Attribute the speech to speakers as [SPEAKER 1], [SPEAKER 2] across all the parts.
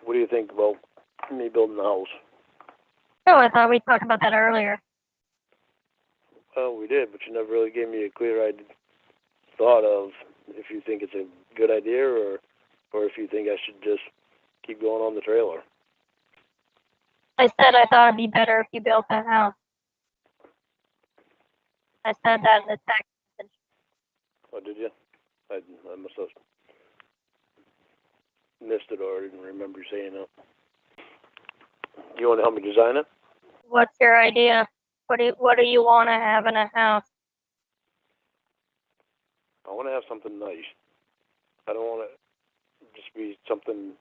[SPEAKER 1] What do you think about me building the house?
[SPEAKER 2] Oh, I thought we talked about that earlier.
[SPEAKER 1] Well, we did, but you never really gave me a clear thought of if you think it's a good idea or if you think I should just keep going on the trailer.
[SPEAKER 2] I said I thought it'd be better if you built a house. I said that in the text message.
[SPEAKER 1] Oh, did you? I must have missed it or I didn't remember you saying it. You want to help me design it?
[SPEAKER 2] What's your idea? What do you want to have in a house?
[SPEAKER 1] I want to have something nice. I don't want it just be something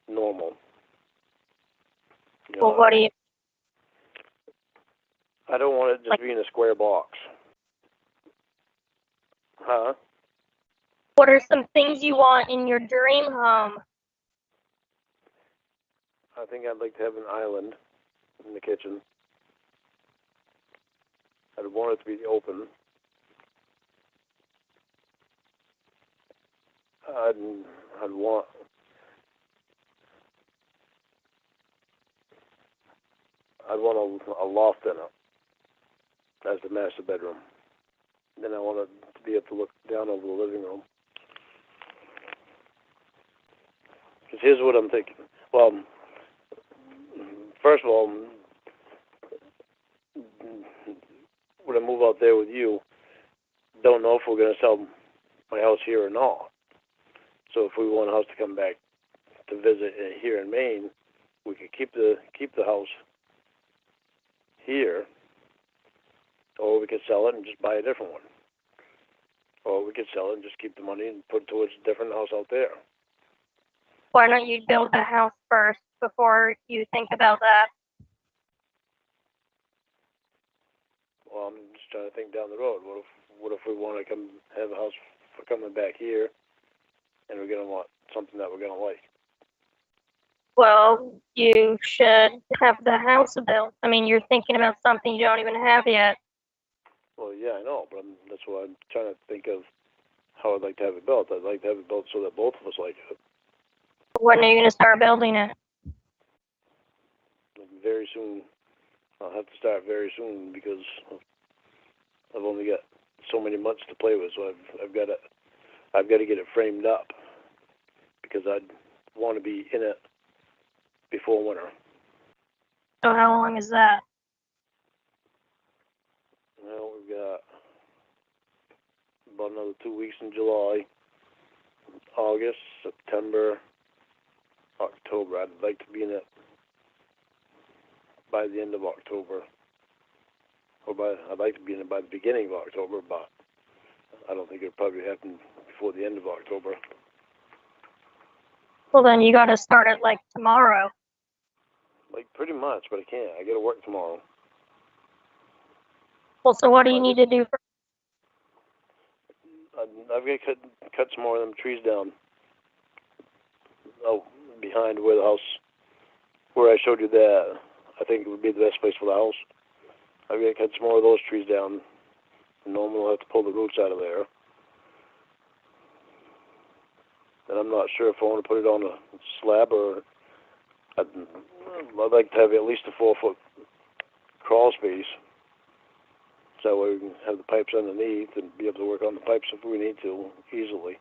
[SPEAKER 1] normal. You know,
[SPEAKER 2] Well, what do you?
[SPEAKER 1] I don't want it just being a square box. Huh?
[SPEAKER 2] What are some things you want in your dream home?
[SPEAKER 1] I think I'd like to have an island in the kitchen. I'd want it to be open. I'd want a loft in it as the master bedroom. Then I want to be able to look down over the living room. Because here's what I'm thinking. Well, first of all, when I move out there with you, don't know if we're going to sell my house here or not. So if we want a house to come back to visit here in Maine, we could keep the house here, or we could sell it and just buy a different one. Or we could sell it and just keep the money and put it towards a different house out there.
[SPEAKER 2] Why don't you build the house first before you think about that?
[SPEAKER 1] Well, I'm just trying to think down the road. What if we want to come have a house for coming back here, and we're gonna want something that we're gonna like?
[SPEAKER 2] Well, you should have the house built. I mean, you're thinking about something you don't even have yet.
[SPEAKER 1] Well, yeah, I know, but that's why I'm trying to think of how I'd like to have it built. I'd like to have it built so that both of us like it.
[SPEAKER 2] When are you going to start building it?
[SPEAKER 1] Very soon. I'll have to start very soon because I've only got so many months to play with. So I've got to get it framed up because I'd want to be in it before winter.
[SPEAKER 2] So how long is that?
[SPEAKER 1] Well, we've got about another 2 weeks in July, August, September, October. I'd like to be in it by the end of October. I'd like to be in it by the beginning of October, but I don't think it'll probably happen before the end of October.
[SPEAKER 2] Well, then you got to start it like tomorrow.
[SPEAKER 1] Like pretty much, but I can't. I got to work tomorrow.
[SPEAKER 2] Well, so what do you need to do first?
[SPEAKER 1] I've got to cut some more of them trees down. Oh, behind where the house, where I showed you that, I think it would be the best place for the house. I've got to cut some more of those trees down. Normally I'll have to pull the roots out of there. And I'm not sure if I want to put it on a slab or I'd like to have at least a 4-foot crawl space. So that way we can have the pipes underneath and be able to work on the pipes if we need to easily.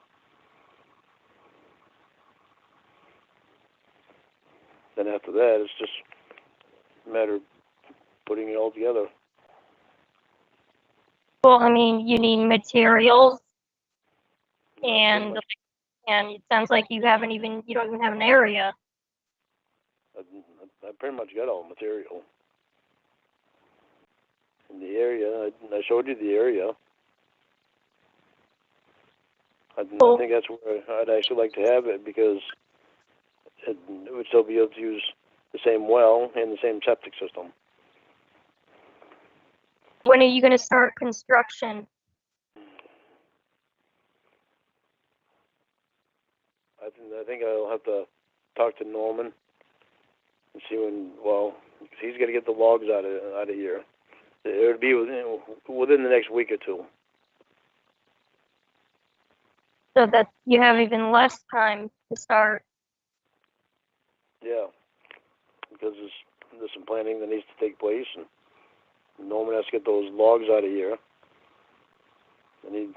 [SPEAKER 1] Then after that, it's just a matter of putting it all together.
[SPEAKER 2] Well, I mean, you need materials, and it sounds like you don't even have an area.
[SPEAKER 1] I pretty much got all the material. In the area, I showed you the area. I think that's where I'd actually like to have it because it would still be able to use the same well and the same septic system.
[SPEAKER 2] When are you going to start construction?
[SPEAKER 1] I think I'll have to talk to Norman and see when. Well, he's got to get the logs out of here. It would be within the next week or two.
[SPEAKER 2] So that you have even less time to start.
[SPEAKER 1] Yeah, there's some planning that needs to take place, and Norman has to get those logs out of here. And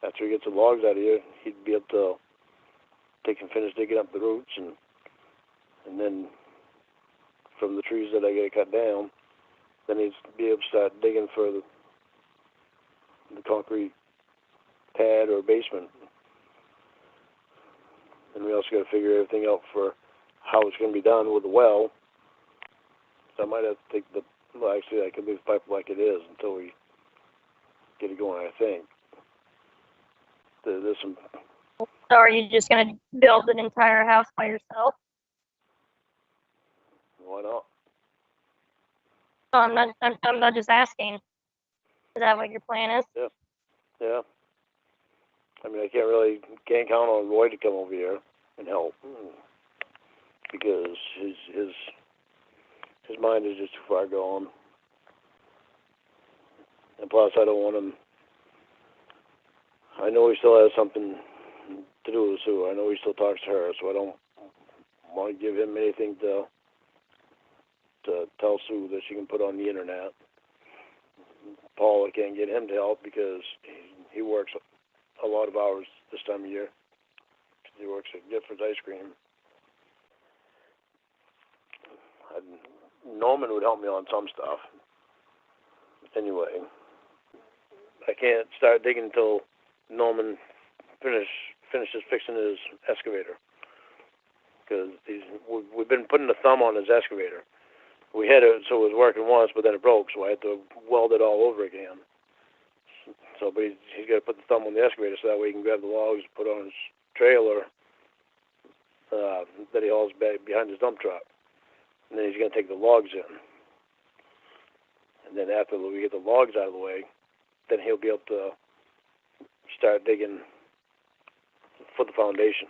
[SPEAKER 1] after he gets the logs out of here, he'd be able to take and finish digging up the roots, and then from the trees that I got to cut down, then he'd be able to start digging for the concrete pad or basement. And we also got to figure everything out for how it's going to be done with the well. So I might have to take actually I could leave the pipe like it is until we get it going, I think. There's some...
[SPEAKER 2] So are you just going to build an entire house by yourself?
[SPEAKER 1] Why not?
[SPEAKER 2] No, I'm not just asking. Is that what your plan is?
[SPEAKER 1] Yeah. I mean, I can't count on Roy to come over here and help, because his mind is just too far gone. And plus, I don't want him... I know he still has something to do with Sue. I know he still talks to her, so I don't want to give him anything to tell Sue that she can put on the internet. Paul, I can't get him to help because he works a lot of hours this time of year. He works at Gifford's Ice Cream. Norman would help me on some stuff. Anyway, I can't start digging until Norman finishes fixing his excavator, because we've been putting a thumb on his excavator. We had it so it was working once, but then it broke, so I had to weld it all over again. So, but he's got to put the thumb on the excavator so that way he can grab the logs, put on his trailer that he hauls back behind his dump truck, and then he's going to take the logs in. And then after we get the logs out of the way, then he'll be able to start digging for the foundation.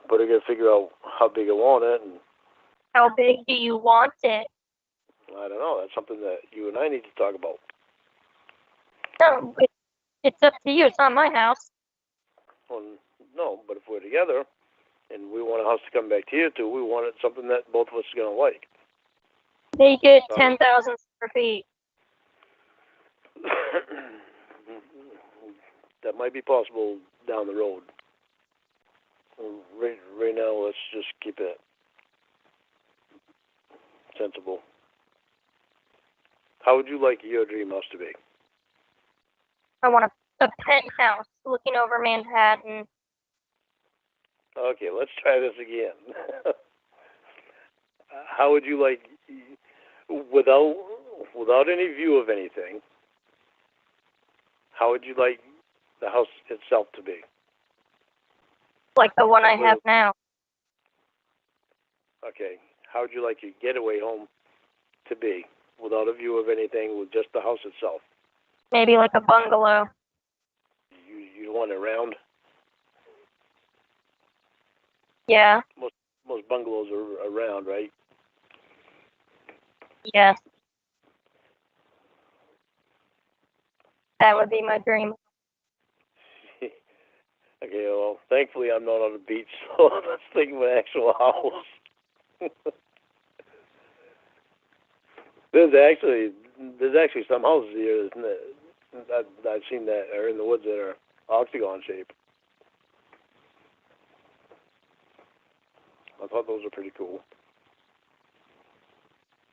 [SPEAKER 1] But I got to figure out how big I want it, and
[SPEAKER 2] How big do you want it?
[SPEAKER 1] I don't know. That's something that you and I need to talk about.
[SPEAKER 2] No, it's up to you. It's not my house.
[SPEAKER 1] Well, no, but if we're together and we want a house to come back to you to, we want it something that both of us are going to like.
[SPEAKER 2] Make it 10,000 square feet.
[SPEAKER 1] That might be possible down the road. Right now, let's just keep it sensible. How would you like your dream house to be?
[SPEAKER 2] I want a penthouse looking over Manhattan.
[SPEAKER 1] Okay, let's try this again. How would you like, without any view of anything, how would you like the house itself to be?
[SPEAKER 2] Like the one I have now.
[SPEAKER 1] Okay, how would you like your getaway home to be, without a view of anything, with just the house itself?
[SPEAKER 2] Maybe like a bungalow.
[SPEAKER 1] You want it round?
[SPEAKER 2] Yeah.
[SPEAKER 1] Most bungalows are round, right?
[SPEAKER 2] Yes. That would be my dream.
[SPEAKER 1] Okay, well, thankfully I'm not on the beach, so let's think of an actual house. There's actually some houses here that I've seen that are in the woods that are octagon shape. I thought those were pretty cool.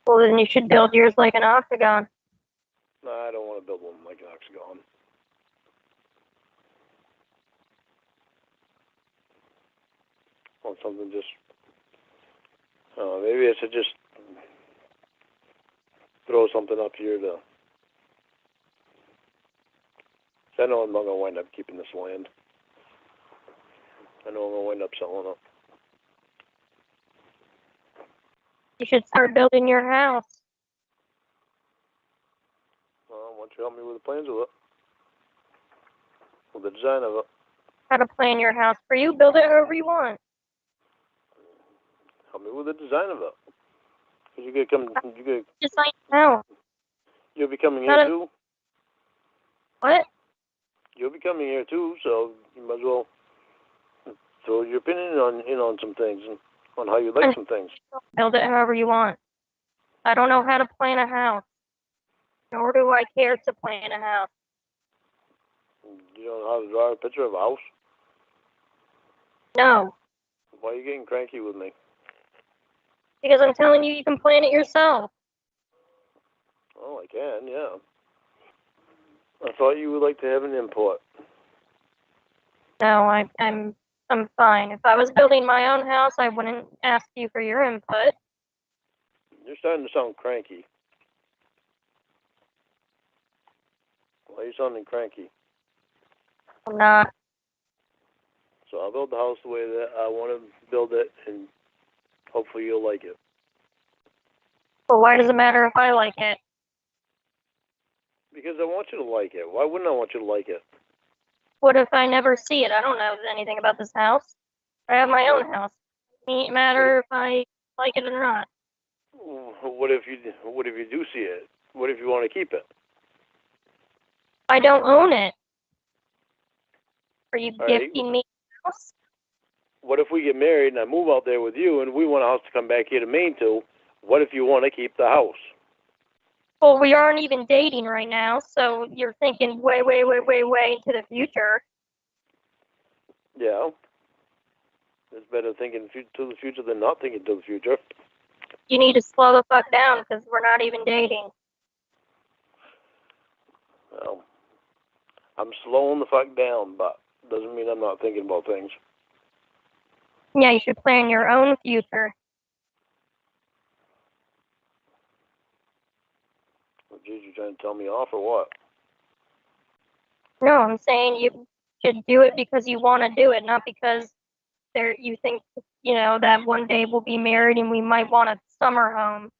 [SPEAKER 2] Well, then you should build yours like an octagon.
[SPEAKER 1] No, I don't want to build one like an octagon. I want something just... maybe I should just throw something up here to... I know I'm not going to wind up keeping this land. I know I'm going to wind up selling it.
[SPEAKER 2] You should start building your house.
[SPEAKER 1] Well, why don't you help me with the plans of it? With the design of it.
[SPEAKER 2] How to plan your house for you. Build it however you want.
[SPEAKER 1] Help me with the design of it. Cause you could come.
[SPEAKER 2] Design your house.
[SPEAKER 1] You'll be coming here too.
[SPEAKER 2] What?
[SPEAKER 1] You'll be coming here too, so you might as well throw your opinion on some things. And on how you like some things.
[SPEAKER 2] Build it however you want. I don't know how to plan a house, nor do I care to plan a house.
[SPEAKER 1] You don't know how to draw a picture of a house?
[SPEAKER 2] No,
[SPEAKER 1] Why are you getting cranky with me?
[SPEAKER 2] because I'm telling you, you can plan it yourself.
[SPEAKER 1] Oh, I can, yeah. I thought you would like to have an input.
[SPEAKER 2] No, I'm fine. If I was building my own house, I wouldn't ask you for your input.
[SPEAKER 1] You're starting to sound cranky. Why are you sounding cranky?
[SPEAKER 2] I'm not.
[SPEAKER 1] So I'll build the house the way that I want to build it, and hopefully you'll like it.
[SPEAKER 2] Well, why does it matter if I like it?
[SPEAKER 1] Because I want you to like it. Why wouldn't I want you to like it?
[SPEAKER 2] What if I never see it? I don't know anything about this house. I have my own house. It doesn't matter if I like it or not.
[SPEAKER 1] What if you do see it? What if you want to keep it?
[SPEAKER 2] I don't own it. Are you
[SPEAKER 1] All right.
[SPEAKER 2] gifting me a house?
[SPEAKER 1] What if we get married and I move out there with you and we want a house to come back here to Maine to? What if you want to keep the house?
[SPEAKER 2] Well, we aren't even dating right now, so you're thinking way, way, way, way, way into the future.
[SPEAKER 1] Yeah. It's better thinking to the future than not thinking to the future.
[SPEAKER 2] You need to slow the fuck down because we're not even dating.
[SPEAKER 1] Well, I'm slowing the fuck down, but doesn't mean I'm not thinking about things.
[SPEAKER 2] Yeah, you should plan your own future.
[SPEAKER 1] Well, geez, you trying to tell me off or what?
[SPEAKER 2] No, I'm saying you should do it because you want to do it, not because you think, that one day we'll be married and we might want a summer home.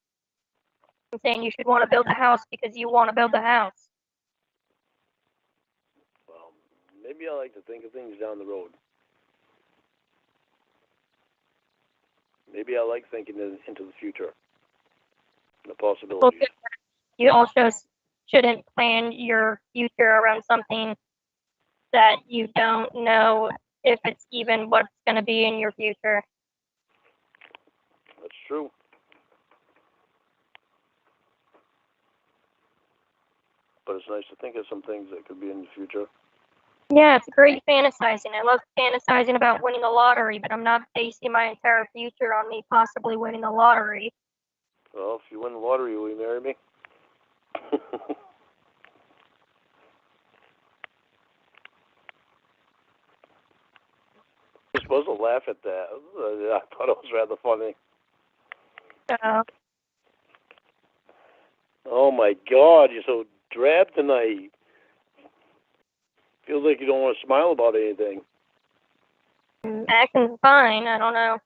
[SPEAKER 2] I'm saying you should want to build a house because you want to build a house.
[SPEAKER 1] Well, maybe I like to think of things down the road. Maybe I like thinking into the future, the possibilities.
[SPEAKER 2] Well, you also shouldn't plan your future around something that you don't know if it's even what's going to be in your future.
[SPEAKER 1] That's true. But it's nice to think of some things that could be in the future.
[SPEAKER 2] Yeah, it's great fantasizing. I love fantasizing about winning the lottery, but I'm not basing my entire future on me possibly winning the lottery.
[SPEAKER 1] Well, if you win the lottery, will you marry me? You're supposed to laugh at that. I thought it was rather funny. Oh my God, you're so drab tonight. Feels like you don't want to smile about anything.
[SPEAKER 2] I'm acting fine. I don't know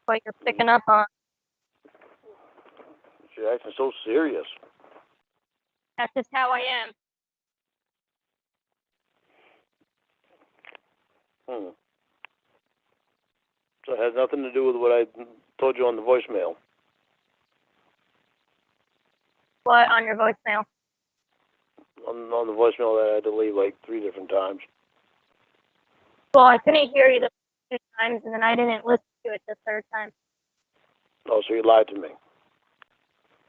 [SPEAKER 2] what you're picking up on.
[SPEAKER 1] You're acting so serious.
[SPEAKER 2] That's just how I am.
[SPEAKER 1] So it has nothing to do with what I told you on the voicemail.
[SPEAKER 2] What on your voicemail?
[SPEAKER 1] On the voicemail that I had to leave like 3 different times.
[SPEAKER 2] Well, I couldn't hear you the first 2 times, and then I didn't listen to it the third time.
[SPEAKER 1] Oh, so you lied to me.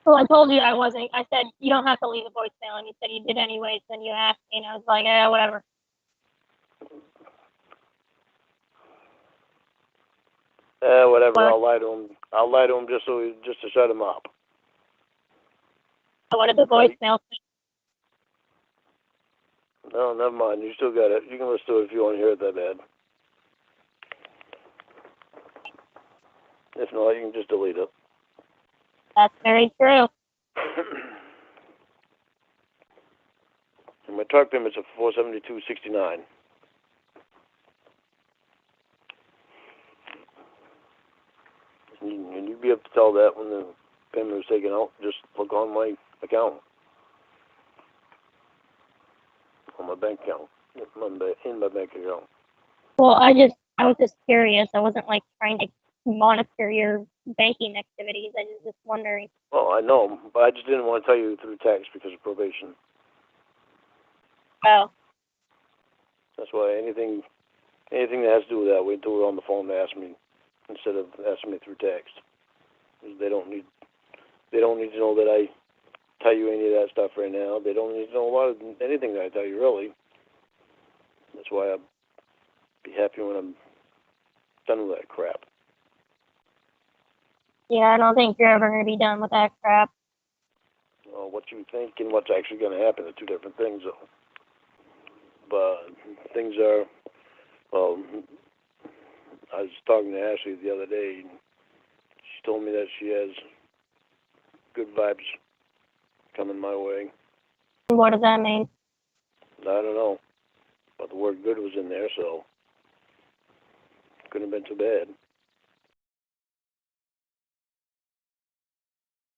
[SPEAKER 2] Well, I told you I wasn't. I said, you don't have to leave a voicemail, and you said you did anyways. Then you asked me, and I was like, whatever.
[SPEAKER 1] Whatever.
[SPEAKER 2] What?
[SPEAKER 1] I'll lie to him. I'll lie to him just to shut him up.
[SPEAKER 2] What did the voicemail say?
[SPEAKER 1] No, never mind. You still got it. You can listen to it if you want to hear it that bad. If not, you can just delete it.
[SPEAKER 2] That's very true.
[SPEAKER 1] And my talk payment's at $472.69. And you'd be able to tell that when the payment was taken out. Just look on my account. On my bank account. In my bank account.
[SPEAKER 2] Well, I was just curious. I wasn't like trying to monitor your banking activities. I was just wondering.
[SPEAKER 1] Oh, I know, but I just didn't want to tell you through text because of probation.
[SPEAKER 2] Oh.
[SPEAKER 1] That's why anything that has to do with that, wait until we're on the phone to ask me instead of asking me through text. They don't need to know that I tell you any of that stuff right now. They don't need to know a lot of anything that I tell you, really. That's why I'll be happy when I'm done with that crap.
[SPEAKER 2] Yeah, I don't think you're ever going to be done with that crap.
[SPEAKER 1] Well, what you think and what's actually going to happen are two different things, though. But things are, well, I was talking to Ashley the other day, and she told me that she has good vibes coming my way.
[SPEAKER 2] What does that mean?
[SPEAKER 1] I don't know, but the word good was in there, so couldn't have been too bad.